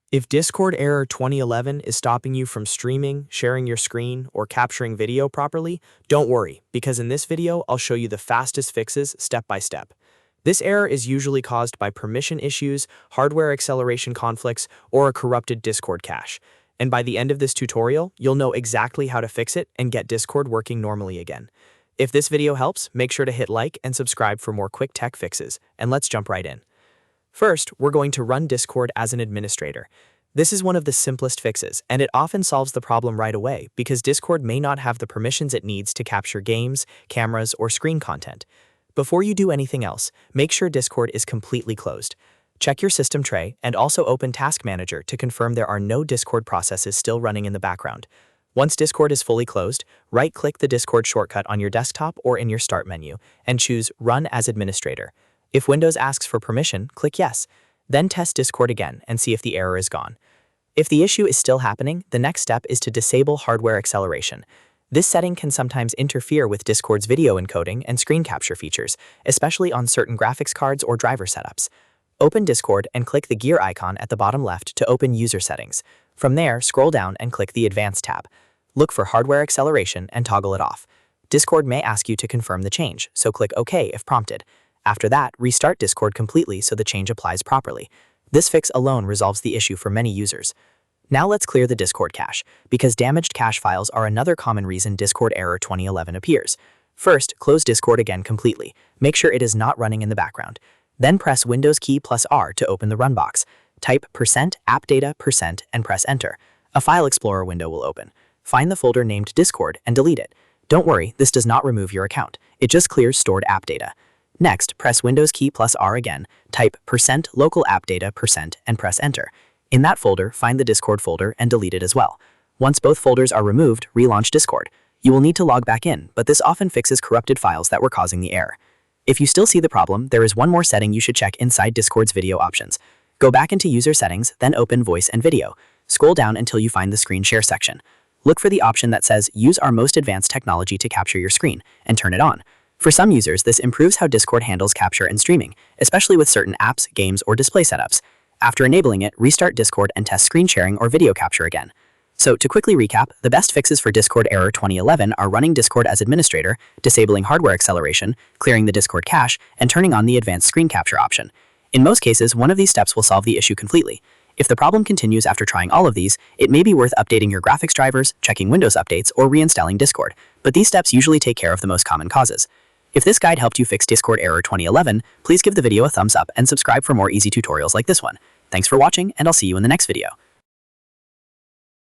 If Discord error 2011 is stopping you from streaming, sharing your screen, or capturing video properly, don't worry, because in this video, I'll show you the fastest fixes step by step. This error is usually caused by permission issues, hardware acceleration conflicts, or a corrupted Discord cache. And by the end of this tutorial, you'll know exactly how to fix it and get Discord working normally again. If this video helps, make sure to hit like and subscribe for more quick tech fixes, and let's jump right in. First, we're going to run Discord as an administrator. This is one of the simplest fixes, and it often solves the problem right away because Discord may not have the permissions it needs to capture games, cameras, or screen content. Before you do anything else, make sure Discord is completely closed. Check your system tray and also open Task Manager to confirm there are no Discord processes still running in the background. Once Discord is fully closed, right-click the Discord shortcut on your desktop or in your Start menu and choose Run as Administrator. If Windows asks for permission, click Yes. Then test Discord again and see if the error is gone. If the issue is still happening, the next step is to disable hardware acceleration. This setting can sometimes interfere with Discord's video encoding and screen capture features, especially on certain graphics cards or driver setups. Open Discord and click the gear icon at the bottom left to open User Settings. From there, scroll down and click the Advanced tab. Look for hardware acceleration and toggle it off. Discord may ask you to confirm the change, so click OK if prompted. After that, restart Discord completely so the change applies properly. This fix alone resolves the issue for many users. Now let's clear the Discord cache, because damaged cache files are another common reason Discord error 2011 appears. First, close Discord again completely. Make sure it is not running in the background. Then press Windows key plus R to open the run box. Type %appdata% and press Enter. A File Explorer window will open. Find the folder named Discord and delete it. Don't worry, this does not remove your account. It just clears stored app data. Next, press Windows key plus R again, type %localappdata% and press Enter. In that folder, find the Discord folder and delete it as well. Once both folders are removed, relaunch Discord. You will need to log back in, but this often fixes corrupted files that were causing the error. If you still see the problem, there is one more setting you should check inside Discord's video options. Go back into User Settings, then open Voice and Video. Scroll down until you find the Screen Share section. Look for the option that says Use our most advanced technology to capture your screen, and turn it on. For some users, this improves how Discord handles capture and streaming, especially with certain apps, games, or display setups. After enabling it, restart Discord and test screen sharing or video capture again. So, to quickly recap, the best fixes for Discord error 2011 are running Discord as administrator, disabling hardware acceleration, clearing the Discord cache, and turning on the advanced screen capture option. In most cases, one of these steps will solve the issue completely. If the problem continues after trying all of these, it may be worth updating your graphics drivers, checking Windows updates, or reinstalling Discord, but these steps usually take care of the most common causes. If this guide helped you fix Discord error 2011, please give the video a thumbs up and subscribe for more easy tutorials like this one. Thanks for watching, and I'll see you in the next video.